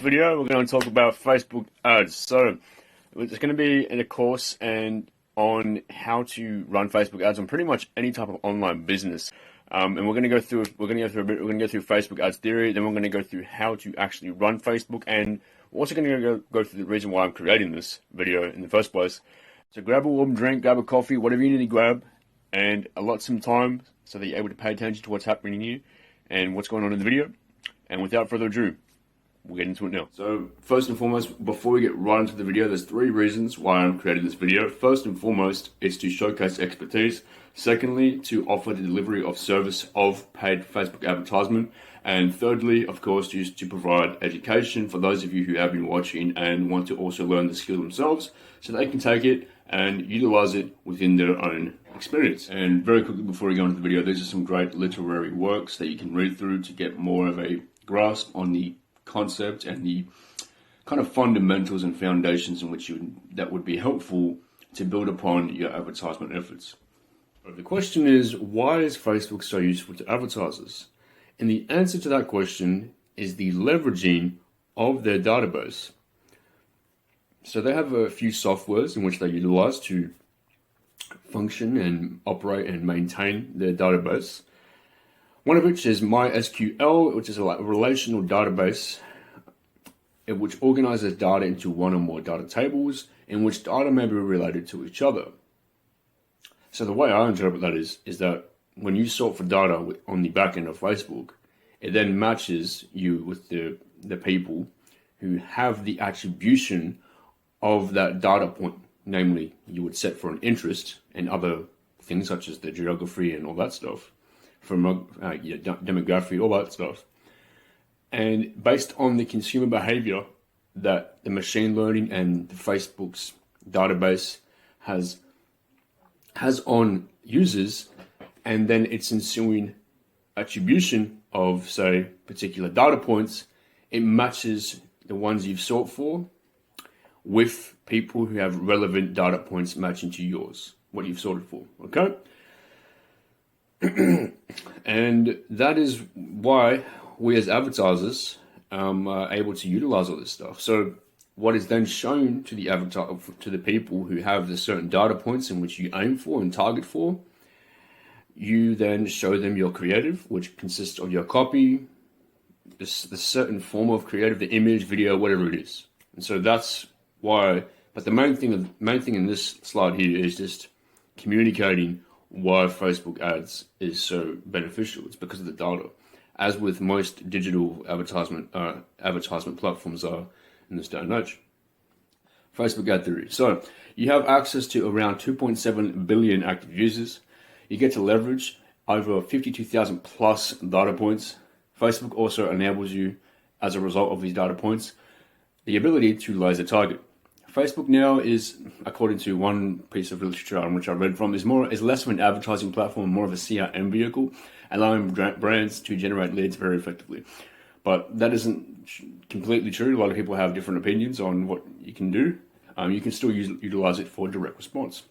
video, we're going to talk about Facebook ads. So it's going to be in a course and on how to run Facebook ads on pretty much any type of online business. And we're going to go through Facebook ads theory. Then we're going to go through how to actually run Facebook, and we're also going to go through the reason why I'm creating this video in the first place. So grab a warm drink, grab a coffee, whatever you need to grab, and allot some time so that you're able to pay attention to what's happening here and what's going on in the video. And without further ado, we'll get into it now. So first and foremost, before we get right into the video, there's 3 reasons why I'm creating this video. First and foremost, it's to showcase expertise. Secondly, to offer the delivery of service of paid Facebook advertisement. And thirdly, of course, just to provide education for those of you who have been watching and want to also learn the skill themselves so they can take it and utilize it within their own experience. And very quickly before we go into the video, these are some great literary works that you can read through to get more of a grasp on the concept and the kind of fundamentals and foundations in which that would be helpful to build upon your advertisement efforts. The question is, why is Facebook so useful to advertisers? And the answer to that question is the leveraging of their database. So they have a few softwares in which they utilize to function and operate and maintain their database. One of which is MySQL, which is a relational database which organizes data into one or more data tables in which data may be related to each other. So the way I interpret that is that when you sort for data on the back end of Facebook, it then matches you with the people who have the attribution of that data point. Namely, you would set for an interest and other things such as the geography and all that stuff, from demography, all that stuff. And based on the consumer behavior that the machine learning and the Facebook's database has on users, and then its ensuing attribution of, say, particular data points, it matches the ones you've sought for with people who have relevant data points matching to yours, what you've sorted for, okay? And that is why we as advertisers are able to utilize all this stuff. So what is then shown to the people who have the certain data points in which you aim for and target for, you then show them your creative, which consists of your copy, the certain form of creative, the image, video, whatever it is. And so that's why, but the main thing in this slide here is just communicating why Facebook ads is so beneficial. It's because of the data, as with most digital advertisement platforms are in this day and age. Facebook ad theory. So you have access to around 2.7 billion active users. You get to leverage over 52,000 plus data points. Facebook also enables you, as a result of these data points, the ability to laser target. Facebook now is, according to one piece of literature on which I read from, is less of an advertising platform, more of a CRM vehicle, allowing brands to generate leads very effectively. But that isn't completely true. A lot of people have different opinions on what you can do. You can still utilize it for direct response.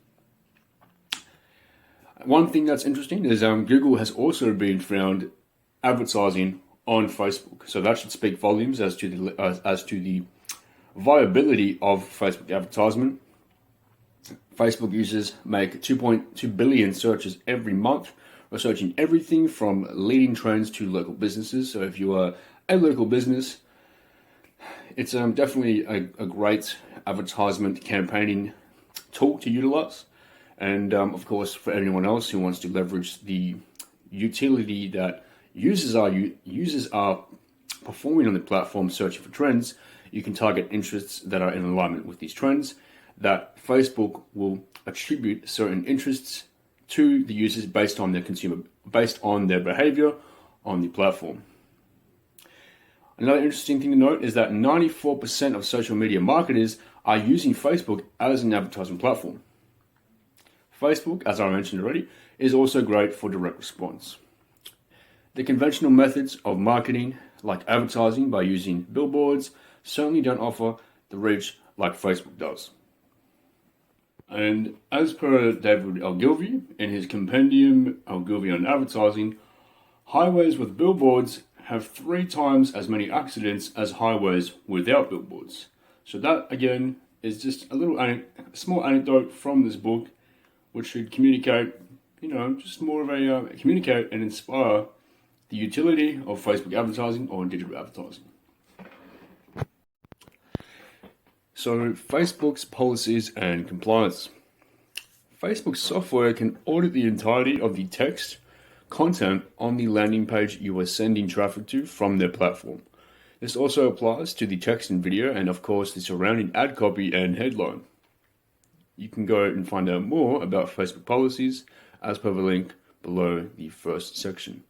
One thing that's interesting is Google has also been found advertising on Facebook. So that should speak volumes as to the viability of Facebook advertisement. Facebook users make 2.2 billion searches every month, researching everything from leading trends to local businesses. So if you are a local business, it's definitely a great advertisement campaigning tool to utilize. And of course, for anyone else who wants to leverage the utility that users are performing on the platform, searching for trends, you can target interests that are in alignment with these trends, that Facebook will attribute certain interests to the users based on their behavior on the platform. Another interesting thing to note is that 94% of social media marketers are using Facebook as an advertising platform. Facebook, as I mentioned already, is also great for direct response. The conventional methods of marketing, like advertising by using billboards, certainly don't offer the reach like Facebook does. And as per David Ogilvy in his compendium Ogilvy on Advertising, highways with billboards have 3 times as many accidents as highways without billboards. So that, again, is just a little small anecdote from this book, which should communicate, just more of a communicate and inspire the utility of Facebook advertising or digital advertising. So Facebook's policies and compliance. Facebook software can audit the entirety of the text content on the landing page you are sending traffic to from their platform. This also applies to the text and video and of course the surrounding ad copy and headline. You can go and find out more about Facebook policies as per the link below the first section.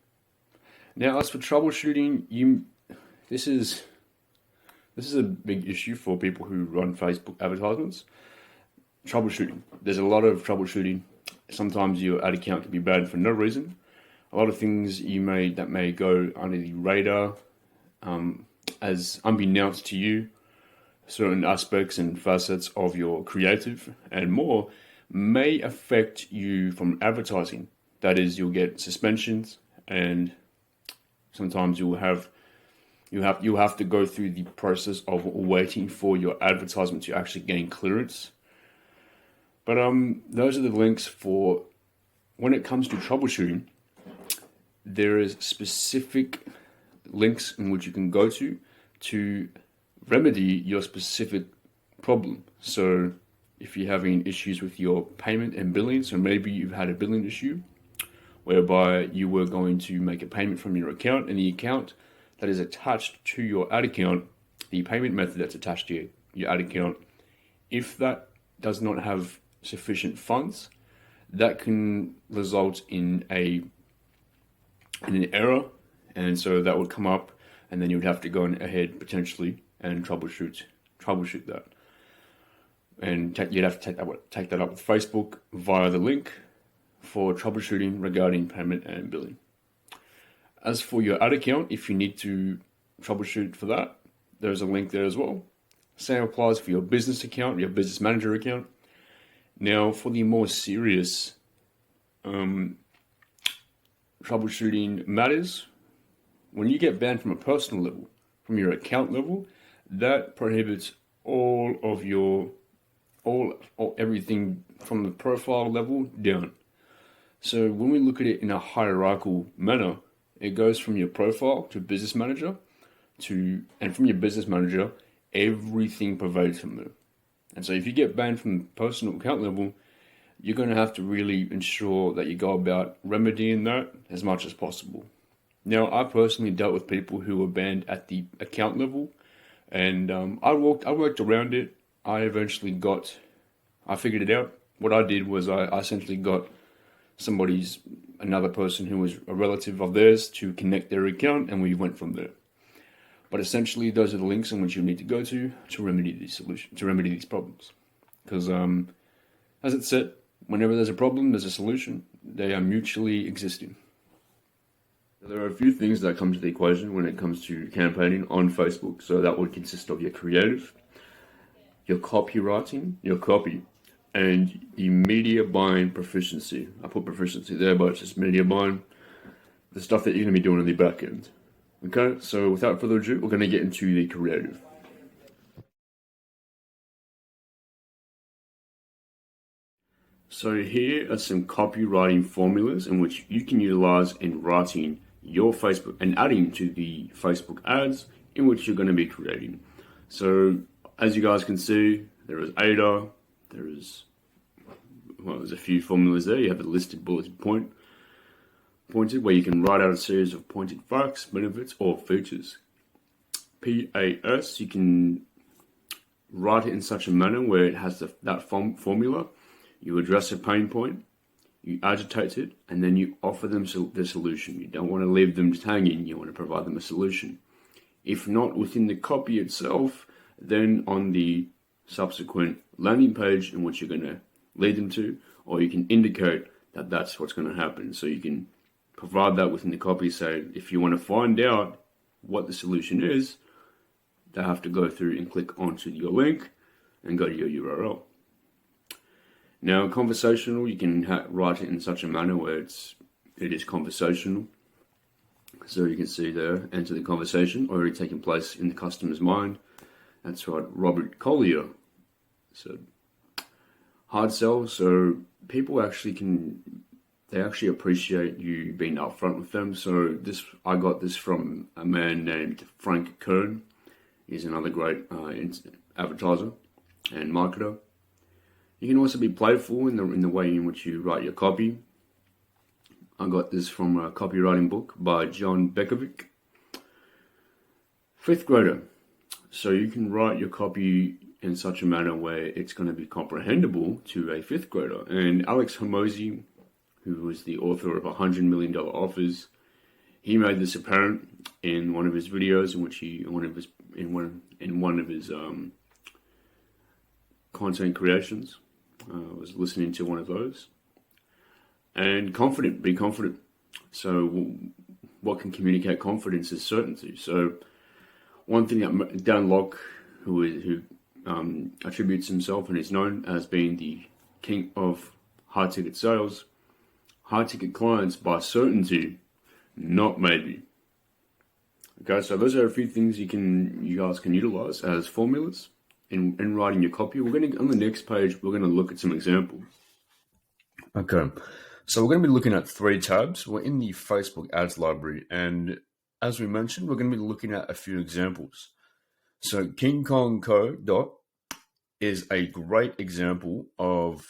Now, as for troubleshooting, this is a big issue for people who run Facebook advertisements. Troubleshooting. There's a lot of troubleshooting. Sometimes your ad account can be banned for no reason. A lot of things that may go under the radar, as unbeknownst to you. Certain aspects and facets of your creative and more may affect you from advertising. That is, you'll get suspensions, and sometimes you'll have to go through the process of waiting for your advertisement to actually gain clearance. But those are the links for when it comes to troubleshooting. There is specific links in which you can go to remedy your specific problem. So if you're having issues with your payment and billing, so maybe you've had a billing issue whereby you were going to make a payment from your account, and the account that is attached to your ad account, the payment method that's attached to your ad account, if that does not have sufficient funds, that can result in an error, and so that would come up, and then you would have to go ahead potentially and troubleshoot that, and you'd have to take that up with Facebook via the link for troubleshooting regarding payment and billing. As for your ad account, if you need to troubleshoot for that, there's a link there as well. Same applies for your business account, your business manager account. Now, for the more serious troubleshooting matters, when you get banned from a personal level, from your account level, that prohibits everything from the profile level down. So when we look at it in a hierarchical manner, it goes from your profile to business manager and from your business manager, everything pervades from there. And so if you get banned from the personal account level, you're going to have to really ensure that you go about remedying that as much as possible. Now, I personally dealt with people who were banned at the account level, and I worked around it. I figured it out. What I did was I essentially got another person who was a relative of theirs to connect their account, and we went from there. But essentially, those are the links in which you need to go to remedy these problems. Because, as it said, whenever there's a problem, there's a solution. They are mutually existing. There are a few things that come to the equation when it comes to campaigning on Facebook. So that would consist of your creative, your copywriting, your copy, and the media buying proficiency. I put proficiency there, but it's just media buying, the stuff that you're going to be doing in the back end. Okay, so without further ado, we're going to get into the creative. So here are some copywriting formulas in which you can utilize in writing your Facebook and adding to the Facebook ads in which you're going to be creating. So as you guys can see, there is ADA, there's a few formulas there. You have a listed bullet pointed where you can write out a series of pointed facts, benefits, or features. PAS, you can write it in such a manner where it has that formula. You address a pain point, you agitate it, and then you offer them the solution. You don't want to leave them just hanging, you want to provide them a solution. If not within the copy itself, then on the subsequent landing page in which you're going to lead them to, or you can indicate that that's what's going to happen. So you can provide that within the copy, say if you want to find out what the solution is, they have to go through and click onto your link and go to your URL. Now, conversational, you can write it in such a manner where it is conversational. So you can see there, enter the conversation already taking place in the customer's mind. That's right, Robert Collier. So hard sell. So people they actually appreciate you being upfront with them. So I got this from a man named Frank Kern. He's another great advertiser and marketer. You can also be playful in the way in which you write your copy. I got this from a copywriting book by John Bekovic. Fifth grader. So you can write your copy in such a manner where it's going to be comprehensible to a fifth grader. And Alex Hormozi, who was the author of $100 Million Offers, he made this apparent in one of his videos in which in one of his content creations. I was listening to one of those. And be confident. So what can communicate confidence is certainty. So one thing that Dan Locke, who attributes himself and is known as being the king of high-ticket sales, high-ticket clients by certainty, not maybe. Okay, so those are a few things you guys can utilize as formulas in writing your copy. On the next page, we're going to look at some examples. Okay. So we're going to be looking at 3 tabs. We're in the Facebook ads library, and as we mentioned, we're going to be looking at a few examples. So King Kong Co. is a great example of,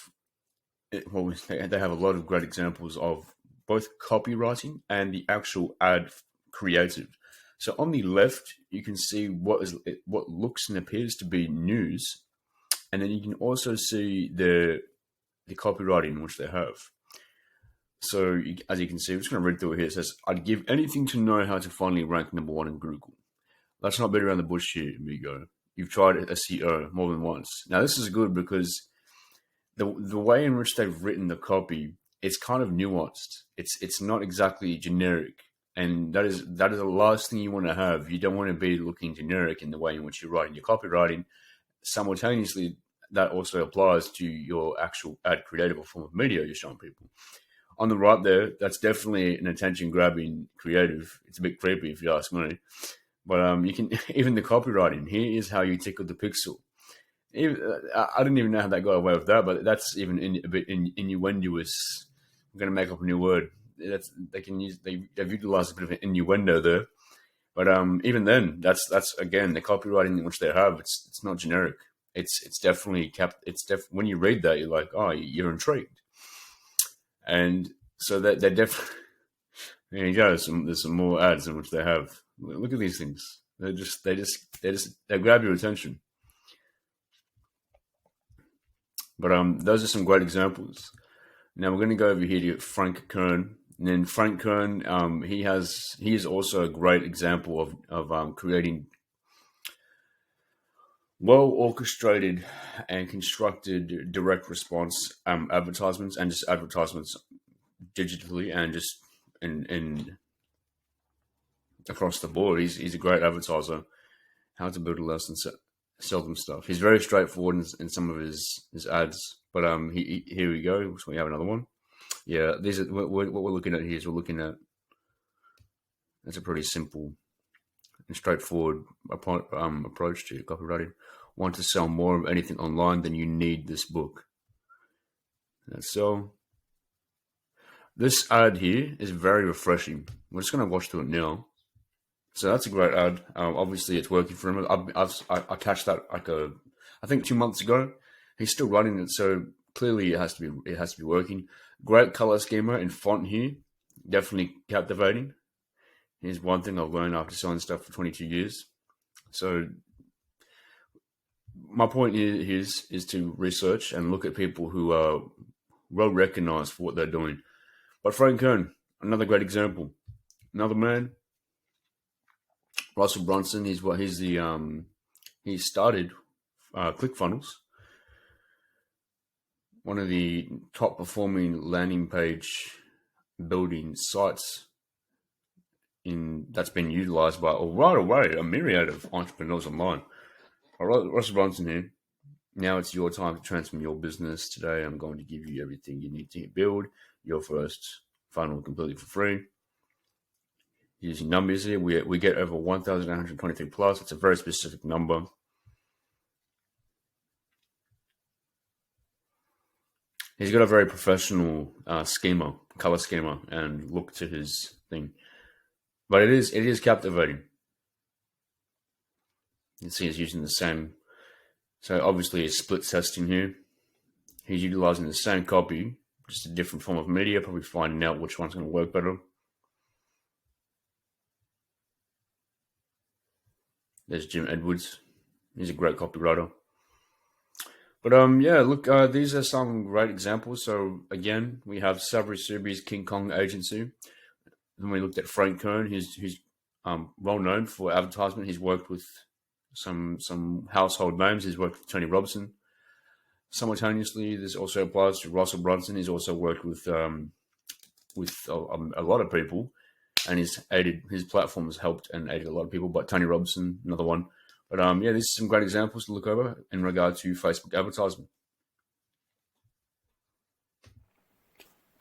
well, they have a lot of great examples of both copywriting and the actual ad creative. So on the left, you can see what looks and appears to be news, and then you can also see the copywriting which they have. So as you can see, I'm just going to read through it here. It says, "I'd give anything to know how to finally rank number 1 in Google. Let's not beat around the bush here, amigo. You've tried SEO more than once." Now this is good because the way in which they've written the copy, it's kind of nuanced. It's not exactly generic, and that is the last thing you want to have. You don't want to be looking generic in the way in which you're writing your copywriting. Simultaneously, that also applies to your actual ad creative or form of media you're showing people. On the right there, that's definitely an attention-grabbing creative. It's a bit creepy if you ask me. But you can even the copywriting. Here is how you tickle the pixel. I didn't even know how they got away with that, but that's even a bit innuendoous. I'm going to make up a new word. They've utilized a bit of an innuendo there. But even then, that's again the copywriting in which they have. It's not generic. It's definitely when you read that, you're like, oh, you're intrigued. And so that they're definitely, there you go. There's some more ads in which they have. Look at these things. They grab your attention. But those are some great examples. Now we're going to go over here to Frank Kern. And then Frank Kern, he is also a great example of creating well orchestrated and constructed direct response advertisements, and just advertisements digitally and just in across the board. He's a great advertiser. How to build a list and sell them stuff. He's very straightforward in some of his ads. But here we go. So we have another one. Yeah, these are what we're looking at here. Is we're looking at, that's a pretty simple and straightforward approach to copywriting. Want to sell more of anything online, then you need this book. So this ad here is very refreshing. We're just going to watch through it now. So that's a great ad. Obviously, it's working for him. I catched that I think 2 months ago. He's still running it, so clearly it has to be working. Great color schema and font here, definitely captivating. Here's one thing I've learned after selling stuff for 22 years. So my point is to research and look at people who are well recognized for what they're doing. But Frank Kern, another great example. Another man, Russell Brunson. He started ClickFunnels, one of the top performing landing page building sites that's been utilized by right away a myriad of entrepreneurs online. Russell Brunson here. Now it's your time to transform your business. Today I'm going to give you everything you need to build your first funnel completely for free. using numbers here. We get over 1,823 plus. It's a very specific number. He's got a very professional color schema, and look to his thing. But it is captivating. You can see he's using the same. So obviously he's split testing here. He's utilizing the same copy, just a different form of media, probably finding out which one's going to work better. There's Jim Edwards. He's a great copywriter. But yeah, look, these are some great examples. So again, we have Savary Subi's King Kong agency. Then we looked at Frank Kern. He's well known for advertisement. He's worked with some household names. He's worked with Tony Robinson. Simultaneously, this also applies to Russell Brunson. He's also worked with a lot of people, and his platform has helped and aided a lot of people. But Tony Robinson, another one. But yeah, these are some great examples to look over in regard to Facebook advertisement.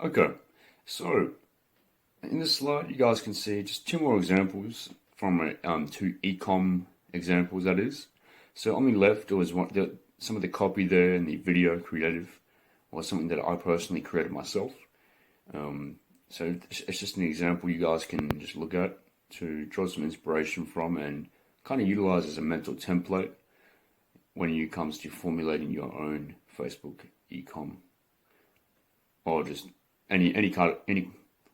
Okay, so in this slide, you guys can see just two more examples from two e-com examples, that is. So on the left, there was some of the copy there and the video creative was something that I personally created myself. So it's just an example you guys can just look at to draw some inspiration from and kind of utilize as a mental template when it comes to formulating your own Facebook e-com, or just any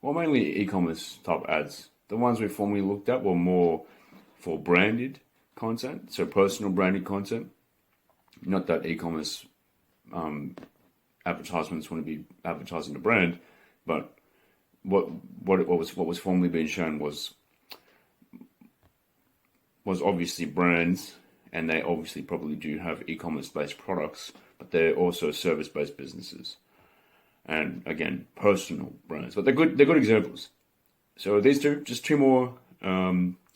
mainly e-commerce type ads. The ones we formerly looked at were more for branded content, so personal branded content. Not that e-commerce advertisements want to be advertising the brand, but what was formerly being shown was obviously brands, and they obviously probably do have e-commerce based products, but they're also service based businesses, and again personal brands. But they're good examples. So these just two more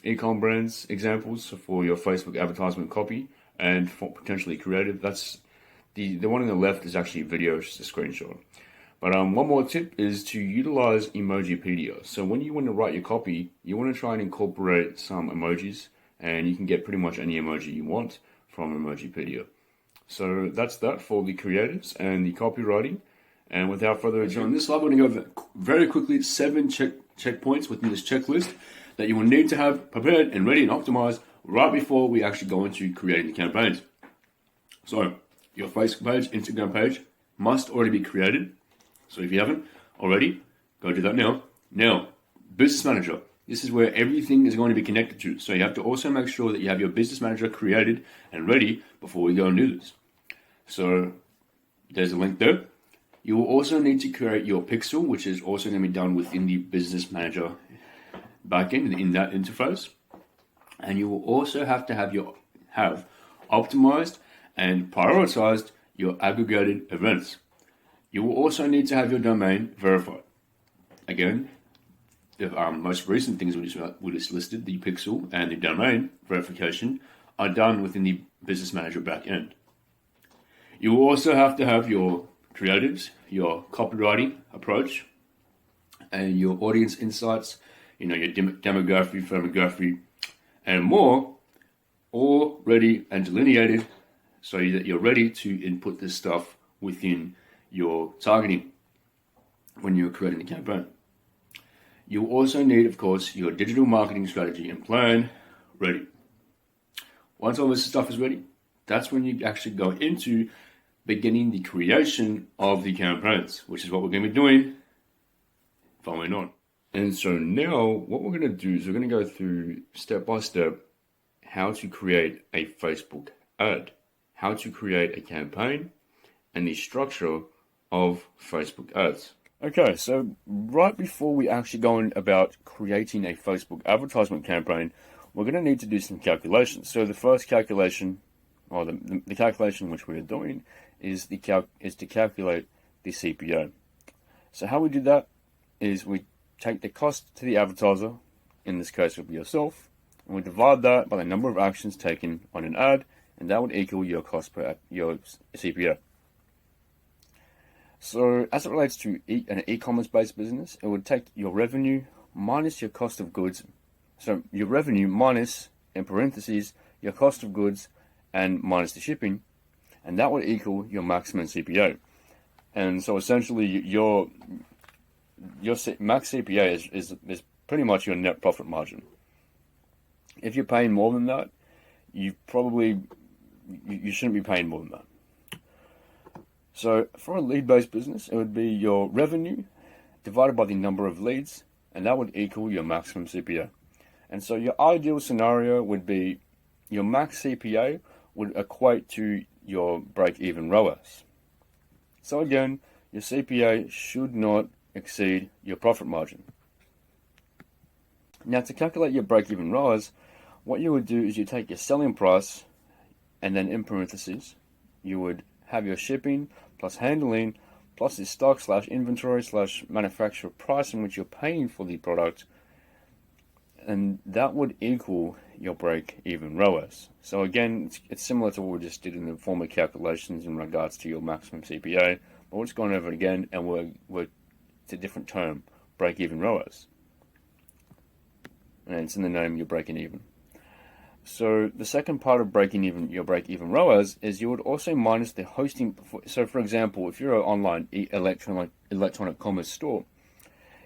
e-com brands examples for your Facebook advertisement copy and for potentially creative. That's the one on the left is actually video, it's just a screenshot. But one more tip is to utilize Emojipedia. So when you want to write your copy, you want to try and incorporate some emojis, and you can get pretty much any emoji you want from Emojipedia. So that's that for the creatives and the copywriting. And without further ado, on this slide, we're going to go over very quickly 7 checkpoints within this checklist that you will need to have prepared and ready and optimized right before we actually go into creating the campaigns. So your Facebook page, Instagram page must already be created. So if you haven't already, go do that now. Now, Business Manager. This is where everything is going to be connected to. So you have to also make sure that you have your Business Manager created and ready before we go and do this. So there's a link there. You will also need to create your pixel, which is also going to be done within the Business Manager backend in that interface. And you will also have to have optimized and prioritized your aggregated events. You will also need to have your domain verified. Again, the most recent things we just listed, the pixel and the domain verification, are done within the Business Manager backend. You will also have to have your creatives, your copywriting approach, and your audience insights, your demography, firmography, and more, all ready and delineated so that you're ready to input this stuff within your targeting when you're creating the campaign. You also need, of course, your digital marketing strategy and plan ready. Once all this stuff is ready, that's when you actually go into beginning the creation of the campaigns, which is what we're going to be doing following on. And so now what we're going to do is we're going to go through step by step how to create a Facebook ad, how to create a campaign, and the structure of Facebook ads. Okay, so right before we actually go on about creating a Facebook advertisement campaign, we're going to need to do some calculations. So the first calculation, or the calculation which we are doing, is to calculate the CPA. So how we do that is we take the cost to the advertiser, in this case it would be yourself, and we divide that by the number of actions taken on an ad, and that would equal your cost per your CPA. So as it relates to an e-commerce based business, it would take your revenue minus your cost of goods So your revenue minus, in parentheses, your cost of goods and minus the shipping, and that would equal your maximum CPA. And so essentially your max CPA is pretty much your net profit margin. If you're paying more than that, you shouldn't be paying more than that. So for a lead-based business, it would be your revenue divided by the number of leads, and that would equal your maximum CPA. And so your ideal scenario would be your max CPA would equate to your break-even ROAS. So again, your CPA should not exceed your profit margin. Now to calculate your break-even ROAS, what you would do is you take your selling price, and then in parentheses, you would have your shipping plus handling plus the stock / inventory / manufacturer price in which you're paying for the product, and that would equal your break-even ROAS. So again, it's similar to what we just did in the former calculations in regards to your maximum CPA, but we're just going over it again, and it's a different term, break-even ROAS. And it's in the name, you're breaking even. So the second part of your break-even ROAS is you would also minus the hosting. So for example, if you're an online electronic commerce store,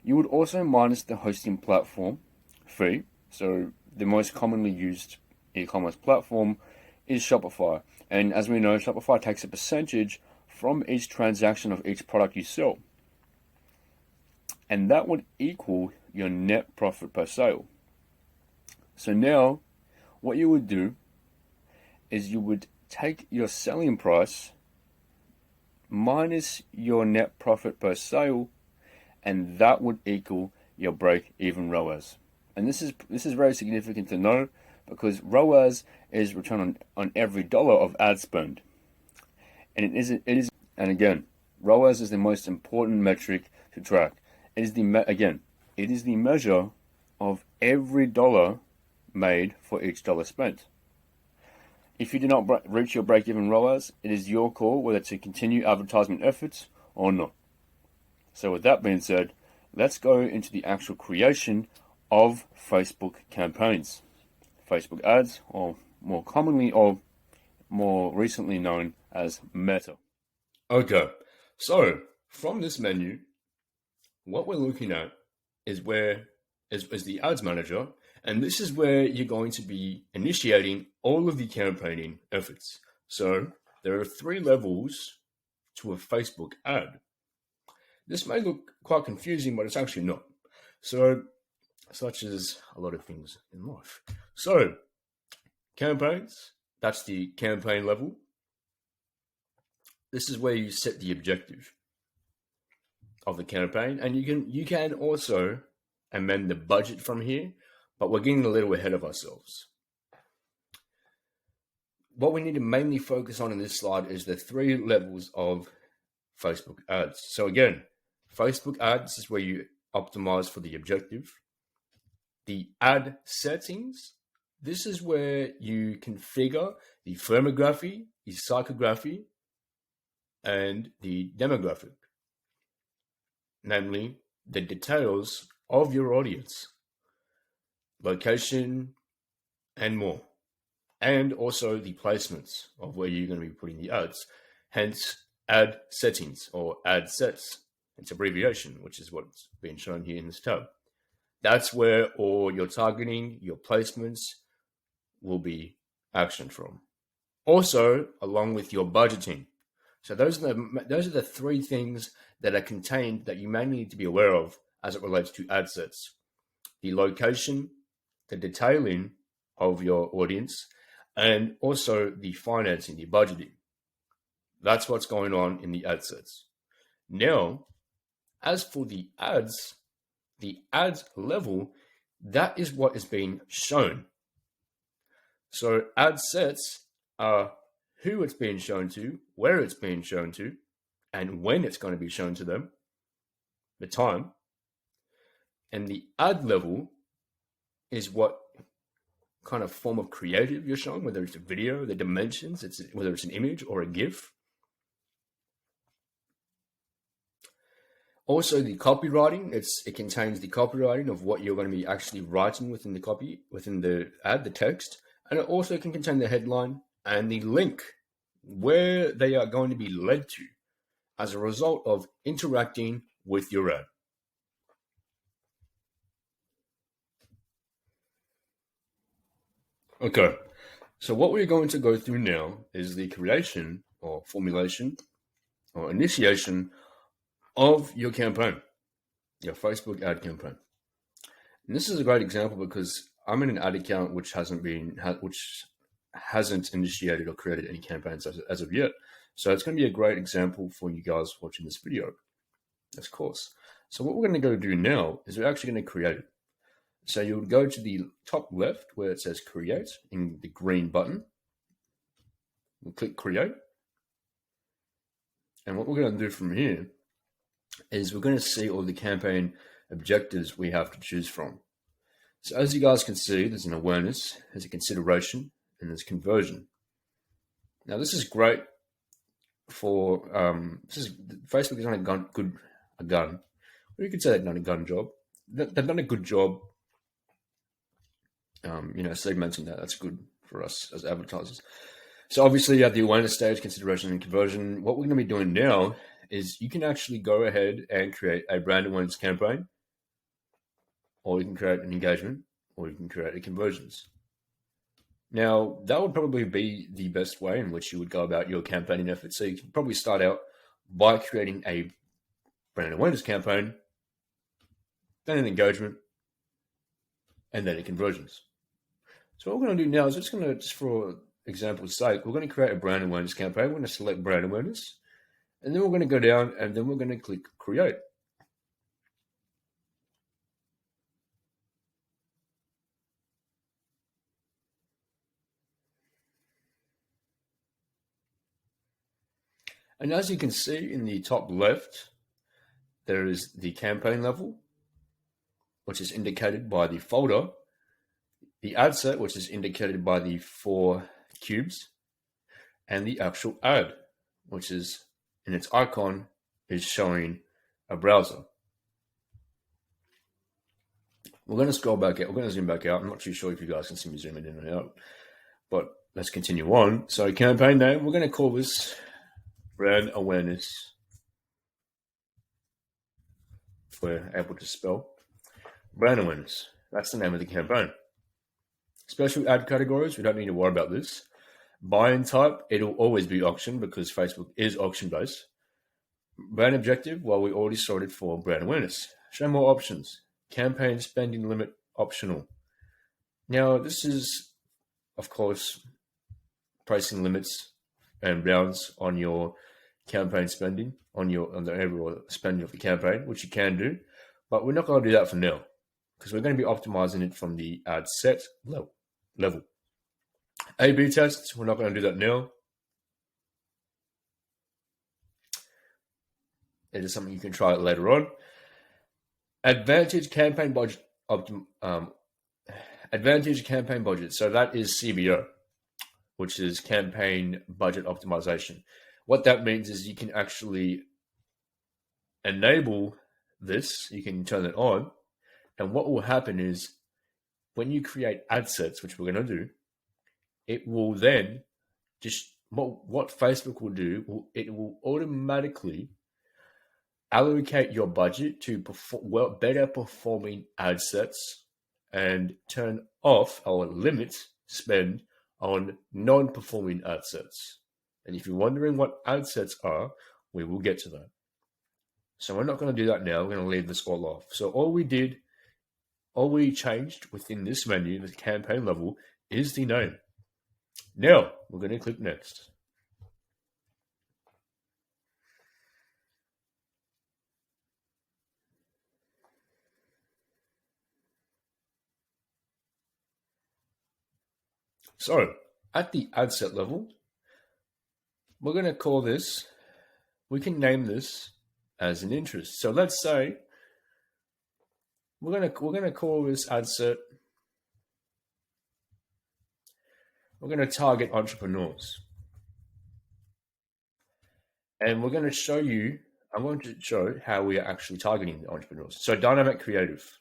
you would also minus the hosting platform fee. So the most commonly used e-commerce platform is Shopify. And as we know, Shopify takes a percentage from each transaction of each product you sell. And that would equal your net profit per sale. So now, what you would do is you would take your selling price minus your net profit per sale, and that would equal your break-even ROAS. And this is very significant to know, because ROAS is return on every dollar of ad spend, and it is and again, ROAS is the most important metric to track. It is the measure of every dollar made for each dollar spent. If you do not reach your break-even ROAS, it is your call whether to continue advertisement efforts or not. So with that being said, let's go into the actual creation of Facebook campaigns. Facebook ads, or more commonly or more recently known as Meta. Okay, so from this menu, what we're looking at is the ads manager. And this is where you're going to be initiating all of the campaigning efforts. So there are 3 levels to a Facebook ad. This may look quite confusing, but it's actually not. So, such as a lot of things in life. So, campaigns, that's the campaign level. This is where you set the objective of the campaign. And you can also amend the budget from here, but we're getting a little ahead of ourselves. What we need to mainly focus on in this slide is the 3 levels of Facebook ads. So again, Facebook ads is where you optimize for the objective. The ad settings, this is where you configure the firmography, the psychography, and the demographic, namely the details of your audience, location, and more. And also the placements of where you're going to be putting the ads. Hence, ad settings or ad sets. It's abbreviation, which is what's being shown here in this tab. That's where all your targeting, your placements will be actioned from. Also, along with your budgeting. So those are the 3 things that are contained that you may need to be aware of as it relates to ad sets. The location, the detailing of your audience, and also the financing, the budgeting. That's what's going on in the ad sets. Now, as for the ads level, that is what is being shown. So ad sets are who it's being shown to, where it's being shown to, and when it's going to be shown to them, the time. And the ad level is what kind of form of creative you're showing, whether it's a video, the dimensions, whether it's an image or a GIF. Also, the copywriting, it contains the copywriting of what you're going to be actually writing within the ad, the text, and it also can contain the headline and the link where they are going to be led to as a result of interacting with your ad. Okay, so what we're going to go through now is the creation or formulation or initiation of your campaign, your Facebook ad campaign. And this is a great example because I'm in an ad account which hasn't initiated or created any campaigns as of yet. So it's going to be a great example for you guys watching this video, of course. So what we're going to go do now is we're actually going to create it. So you would go to the top left where it says create in the green button. We'll click create. And what we're going to do from here is we're going to see all the campaign objectives we have to choose from. So as you guys can see, there's an awareness, there's a consideration, and there's conversion. Now this is great for Facebook has done a gun. Or you could say they've done a gun job. They've done a good job. Segmenting that. That's good for us as advertisers. So obviously you have the awareness stage, consideration, and conversion. What we're going to be doing now is you can actually go ahead and create a brand awareness campaign, or you can create an engagement, or you can create a conversions. Now, that would probably be the best way in which you would go about your campaigning efforts. So you can probably start out by creating a brand awareness campaign, then an engagement, and then a conversions. So what we're going to do now is just for example's sake, we're going to create a brand awareness campaign. We're going to select brand awareness, and then we're going to go down and then we're going to click create. And as you can see in the top left, there is the campaign level, which is indicated by the folder, the ad set, which is indicated by the 4 cubes, and the actual ad, which is in its icon is showing a browser. We're going to scroll back out. We're going to zoom back out. I'm not too sure if you guys can see me zooming in and out, but let's continue on. So campaign name, we're going to call this brand awareness. If we're able to spell brand awareness. That's the name of the campaign. Special ad categories, we don't need to worry about this. Buy-in type, it'll always be auction because Facebook is auction-based. Brand objective, well, we already sorted for brand awareness. Show more options. Campaign spending limit optional. Now, this is, of course, pricing limits and bounds on your campaign spending, on the overall spending of the campaign, which you can do, but we're not going to do that for now because we're going to be optimizing it from the ad set level. A/B tests, we're not going to do that now. It is something you can try it later on. Advantage campaign budget Advantage campaign budget. So that is CBO, which is campaign budget optimization. What that means is you can actually enable this, you can turn it on, and what will happen is when you create ad sets, which we're going to do, it will then just, what Facebook will do, it will automatically allocate your budget to better performing ad sets and turn off or limit spend on non-performing ad sets. And if you're wondering what ad sets are, we will get to that. So we're not going to do that now. We're going to leave this all off. So all we changed within this menu, the campaign level, is the name. Now we're going to click next. So at the ad set level, we're going to call this, we can name this as an interest. So let's say we're going to call this ad set, we're going to target entrepreneurs. And we're going to show you I'm going to show how we are actually targeting the entrepreneurs. So dynamic creative.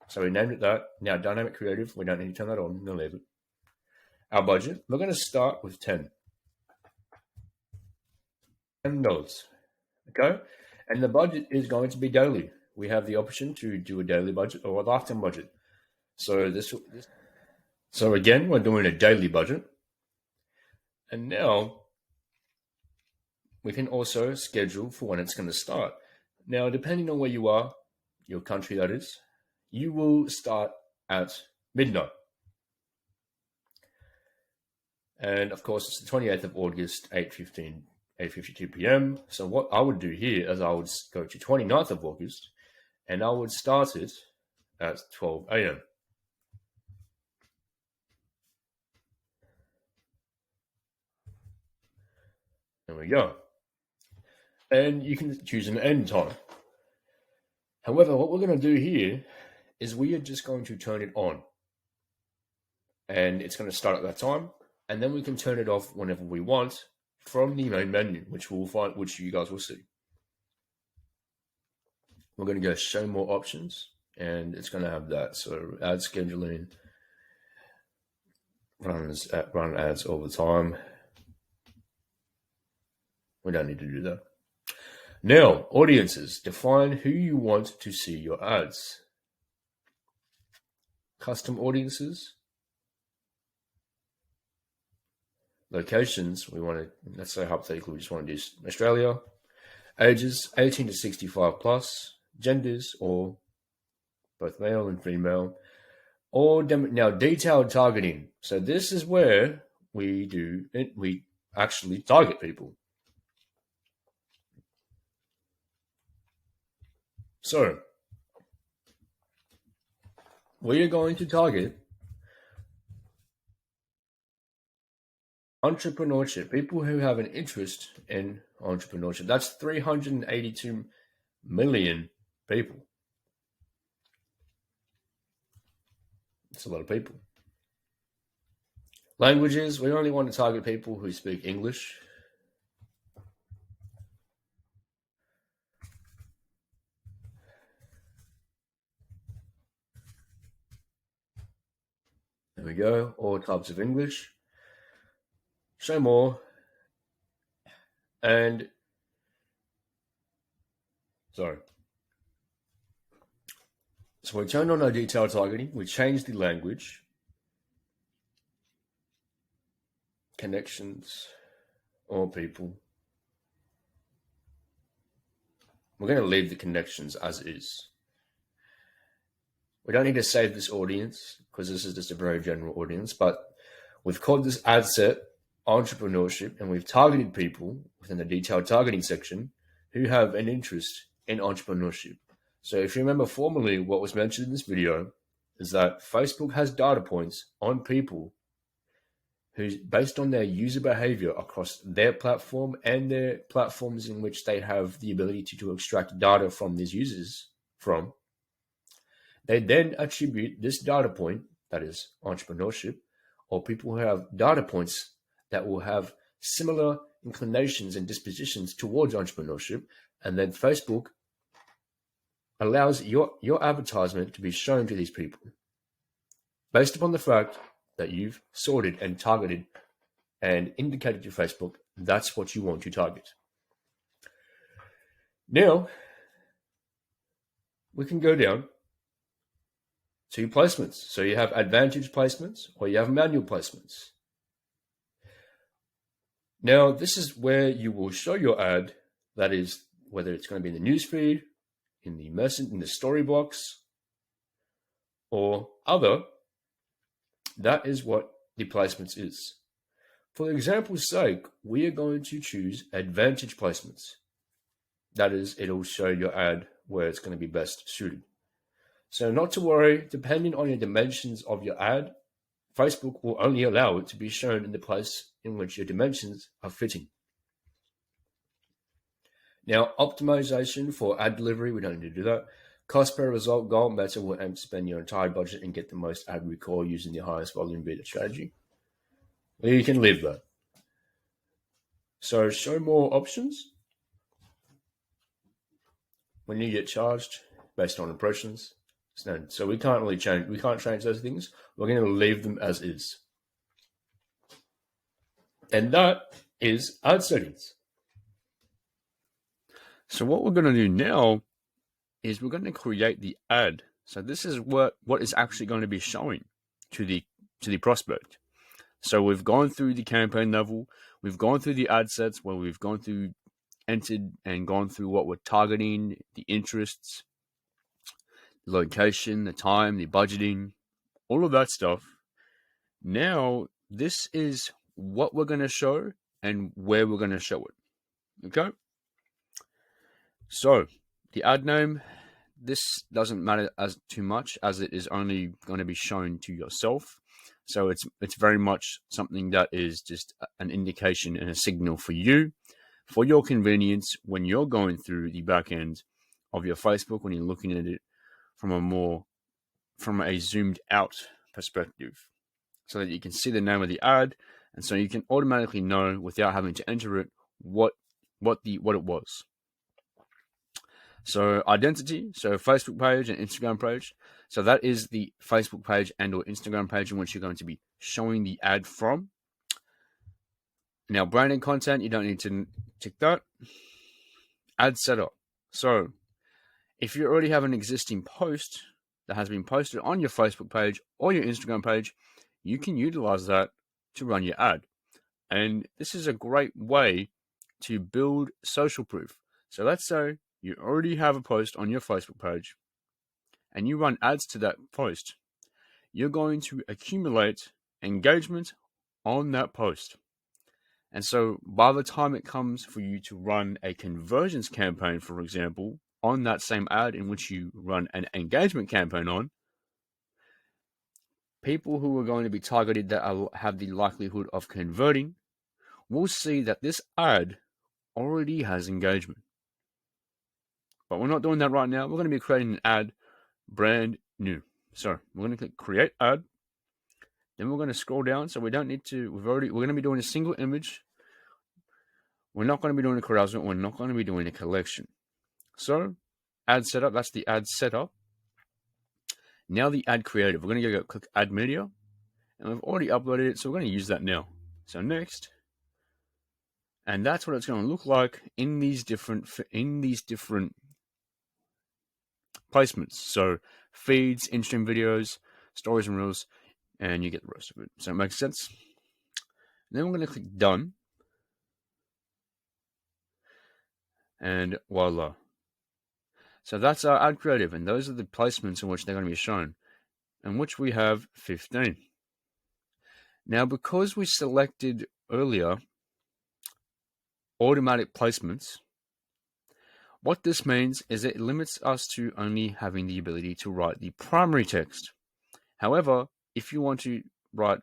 So we named it that. Now dynamic creative, we don't need to turn that on, we're going to leave it. Our budget, we're going to start with $10. Okay? And the budget is going to be daily. We have the option to do a daily budget or a lifetime budget. So again, we're doing a daily budget. And now we can also schedule for when it's going to start. Now, depending on where you are, your country that is, you will start at midnight. And of course, it's the 28th of August, 8:52 p.m. So what I would do here is I would go to 29th of August and I would start it at 12 a.m. There we go. And you can choose an end time. However, what we're going to do here is we are just going to turn it on. And it's going to start at that time. And then we can turn it off whenever we want from the main menu, which you guys will see. We're going to go show more options, and it's going to have that. So ad scheduling, run ads all the time. We don't need to do that. Now, audiences, define who you want to see your ads. Custom audiences. Locations, let's say hypothetically, we just want to do Australia. Ages, 18 to 65 plus. Genders, or both male and female. Now, detailed targeting. So this is where we actually target people. So, we are going to target entrepreneurship, people who have an interest in entrepreneurship. That's 382 million people. It's a lot of people. Languages, we only want to target people who speak English. There we go, all types of English. Show more. And sorry. So we turned on our detailed targeting. We changed the language. Connections. All people. We're going to leave the connections as is. We don't need to save this audience because this is just a very general audience, but we've called this ad set entrepreneurship, and we've targeted people within the detailed targeting section who have an interest in entrepreneurship. So if you remember formally what was mentioned in this video is that Facebook has data points on people who, based on their user behavior across their platform and their platforms in which they have the ability to extract data from these users from, they then attribute this data point, that is entrepreneurship, or people who have data points that will have similar inclinations and dispositions towards entrepreneurship, and then Facebook allows your advertisement to be shown to these people based upon the fact that you've sorted and targeted and indicated to Facebook that's what you want to target. Now, we can go down to placements. So you have advantage placements or you have manual placements. Now, this is where you will show your ad, that is, whether it's going to be in the newsfeed, in the story box, or other. That is what the placements is. For example's sake, we are going to choose advantage placements. That is, it'll show your ad where it's going to be best suited. So not to worry, depending on your dimensions of your ad, Facebook will only allow it to be shown in the place in which your dimensions are fitting. Now, optimization for ad delivery, we don't need to do that. Cost per result goal, better will aim to spend your entire budget and get the most ad recall using the highest volume beta strategy. You can leave that. So show more options. when you get charged based on impressions. So we can't really change. We can't change those things. We're going to leave them as is. And that is ad settings. So what we're going to do now is we're going to create the ad. So this is what is actually going to be showing to the prospect. So we've gone through the campaign level, we've gone through the ad sets where we've gone through, entered and gone through what we're targeting, the interests, the location, the time, the budgeting, all of that stuff. Now, this is what we're going to show and where we're going to show it. Okay? So, the ad name, this doesn't matter as too much as it is only going to be shown to yourself. So it's very much something that is just an indication and a signal for you, for your convenience when you're going through the back end of your Facebook, when you're looking at it from a zoomed out perspective, so that you can see the name of the ad, and so you can automatically know without having to enter it what it was. So identity, so Facebook page and Instagram page. So that is the Facebook page and or Instagram page in which you're going to be showing the ad from. Now, branding content, you don't need to tick that. Ad setup. So if you already have an existing post that has been posted on your Facebook page or your Instagram page, you can utilize that to run your ad. And this is a great way to build social proof. So let's say you already have a post on your Facebook page and you run ads to that post. You're going to accumulate engagement on that post. And so by the time it comes for you to run a conversions campaign, for example, on that same ad in which you run an engagement campaign on, people who are going to be targeted that have the likelihood of converting will see that this ad already has engagement. But we're not doing that right now. We're going to be creating an ad brand new. So we're going to click create ad. Then we're going to scroll down. So we don't need to, we're going to be doing a single image. We're not going to be doing a carousel. We're not going to be doing a collection. So ad setup, that's the ad setup. Now the ad creative, we're going to go click add media. And we've already uploaded it. So we're going to use that now. So next. And that's what it's going to look like in these different placements. So feeds, in-stream videos, stories and reels, and you get the rest of it. So it makes sense. And then we're going to click done. And voila. So that's our ad creative, and those are the placements in which they're going to be shown, in which we have 15. Now, because we selected earlier automatic placements, what this means is it limits us to only having the ability to write the primary text. However, if you want to write,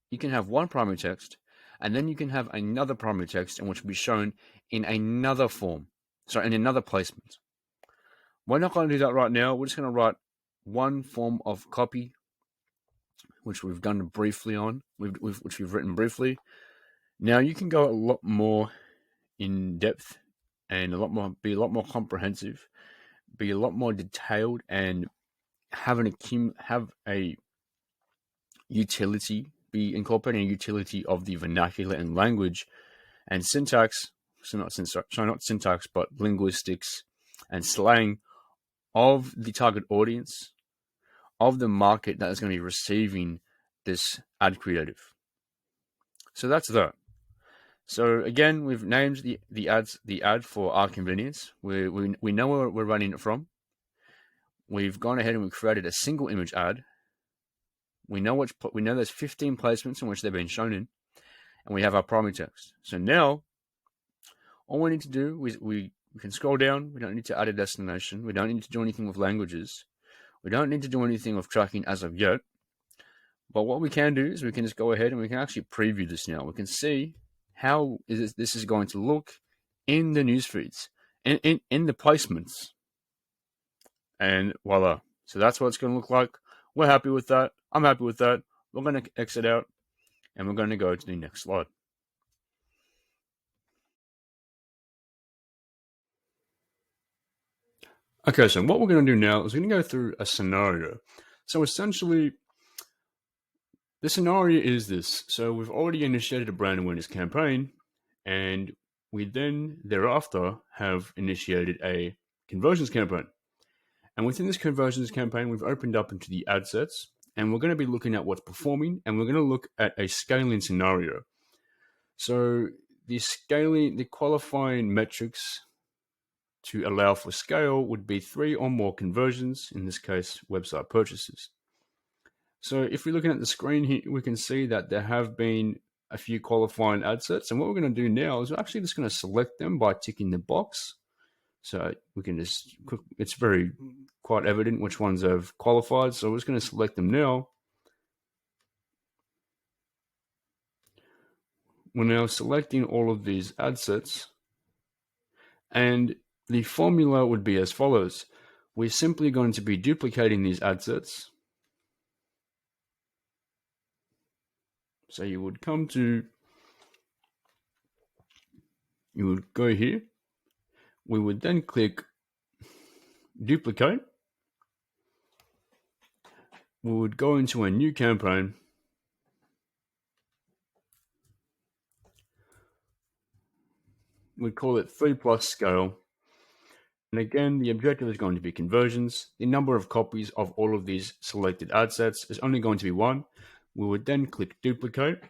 you can have one primary text, and then you can have another primary text in which will be shown in another form, so in another placement. We're not going to do that right now. We're just going to write one form of copy, which we've done briefly on, which we've written briefly. Now you can go a lot more in depth and be a lot more comprehensive, be a lot more detailed, and have a utility, be incorporating a utility of the vernacular and language and syntax. So not syntax, but linguistics and slang of the target audience, of the market that is going to be receiving this ad creative. So that's that. So again, we've named the ad for our convenience. We know where we're running it from. We've gone ahead and we've created a single image ad. We know there's 15 placements in which they've been shown in, and we have our primary text. So now, all we need to do is we can scroll down. We don't need to add a destination. We don't need to do anything with languages. We don't need to do anything with tracking as of yet. But what we can do is we can just go ahead and we can actually preview this now. We can see how this is going to look in the news feeds, in the placements. And voila. So that's what it's going to look like. We're happy with that. I'm happy with that. We're going to exit out and we're going to go to the next slide. Okay, so what we're going to do now is we're going to go through a scenario. So essentially, the scenario is this. So we've already initiated a brand awareness campaign, and we then thereafter have initiated a conversions campaign. And within this conversions campaign, we've opened up into the ad sets, and we're going to be looking at what's performing, and we're going to look at a scaling scenario. So the qualifying metrics to allow for scale would be 3 or more conversions, in this case, website purchases. So if we're looking at the screen here, we can see that there have been a few qualifying ad sets. And what we're going to do now is we're actually just going to select them by ticking the box. So we can just, it's very quite evident which ones have qualified. So we're just going to select them now. We're now selecting all of these ad sets. And the formula would be as follows. We're simply going to be duplicating these ad sets. So you would go here. We would then click duplicate. We would go into a new campaign. We'd call it 3+ scale. And again, the objective is going to be conversions. The number of copies of all of these selected ad sets is only going to be 1. We would then click duplicate.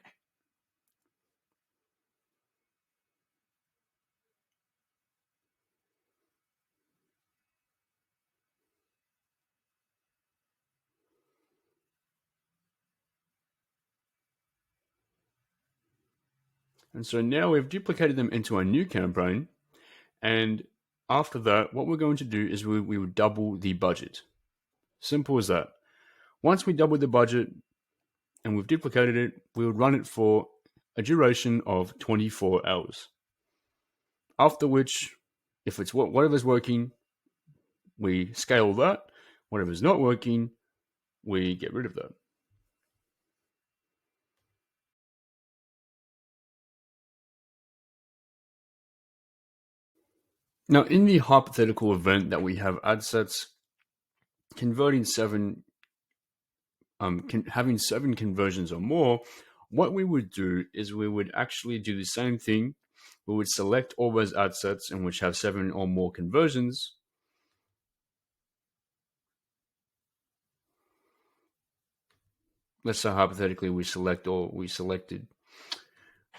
And so now we've duplicated them into a new campaign. And after that, what we're going to do is we would double the budget. Simple as that. Once we double the budget and we've duplicated it, we would run it for a duration of 24 hours. After which, if it's whatever's working, we scale that. Whatever's not working, we get rid of that. Now, in the hypothetical event that we have ad sets converting having 7 conversions or more, what we would do is we would actually do the same thing. We would select all those ad sets in which have 7 or more conversions. Let's say hypothetically we selected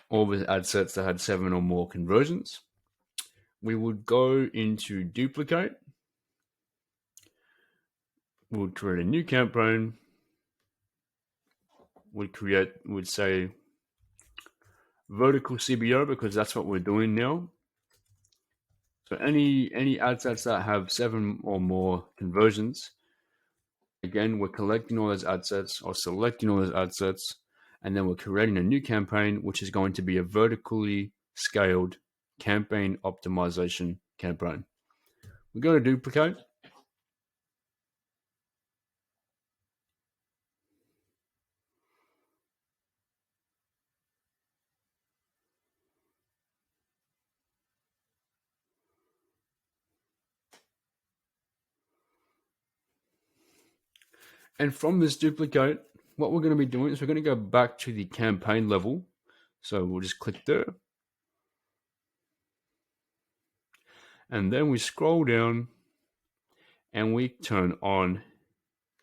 all the ad sets that had 7 or more conversions. We would go into duplicate. We would create a new campaign. We'd say vertical CBO because that's what we're doing now. So any ad sets that have 7 or more conversions, again, we're collecting all those ad sets or selecting all those ad sets, and then we're creating a new campaign, which is going to be a vertically scaled campaign optimization campaign. We go to duplicate. And from this duplicate, what we're going to be doing is we're going to go back to the campaign level. So we'll just click there. And then we scroll down and we turn on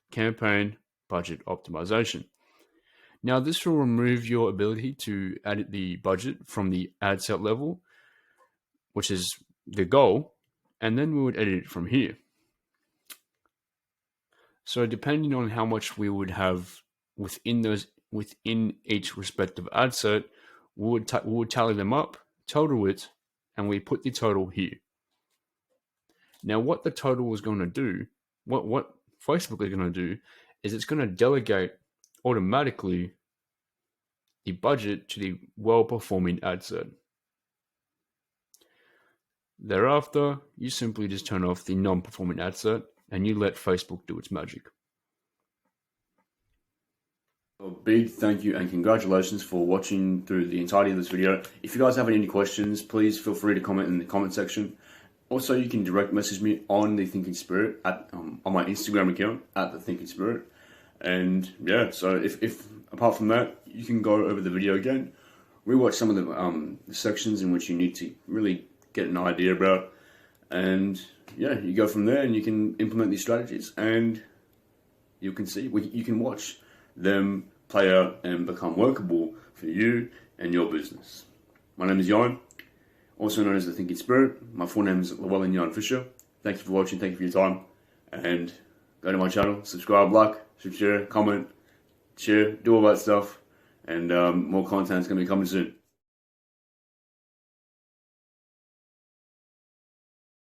campaign budget optimization. Now, this will remove your ability to edit the budget from the ad set level, which is the goal, and then we would edit it from here. So depending on how much we would have within each respective ad set, we would tally them up, total it, and we put the total here. Now, what the total is going to do, what Facebook is going to do, is it's going to delegate automatically the budget to the well-performing ad set. Thereafter, you simply just turn off the non-performing ad set and you let Facebook do its magic. A big thank you and congratulations for watching through the entirety of this video. If you guys have any questions, please feel free to comment in the comment section. Also, you can direct message me on The Thinking Spirit at on my Instagram account at The Thinking Spirit. And yeah, so if apart from that, you can go over the video again, rewatch some of the sections in which you need to really get an idea about, and yeah, you go from there and you can implement these strategies, and you can see, you can watch them play out and become workable for you and your business. My name is Jan, also known as The Thinking Spirit. My full name is Llewellyn Jan Fisher. Thank you for watching, thank you for your time, and go to my channel, subscribe, like, share, comment, share, do all that stuff, and more content is going to be coming soon.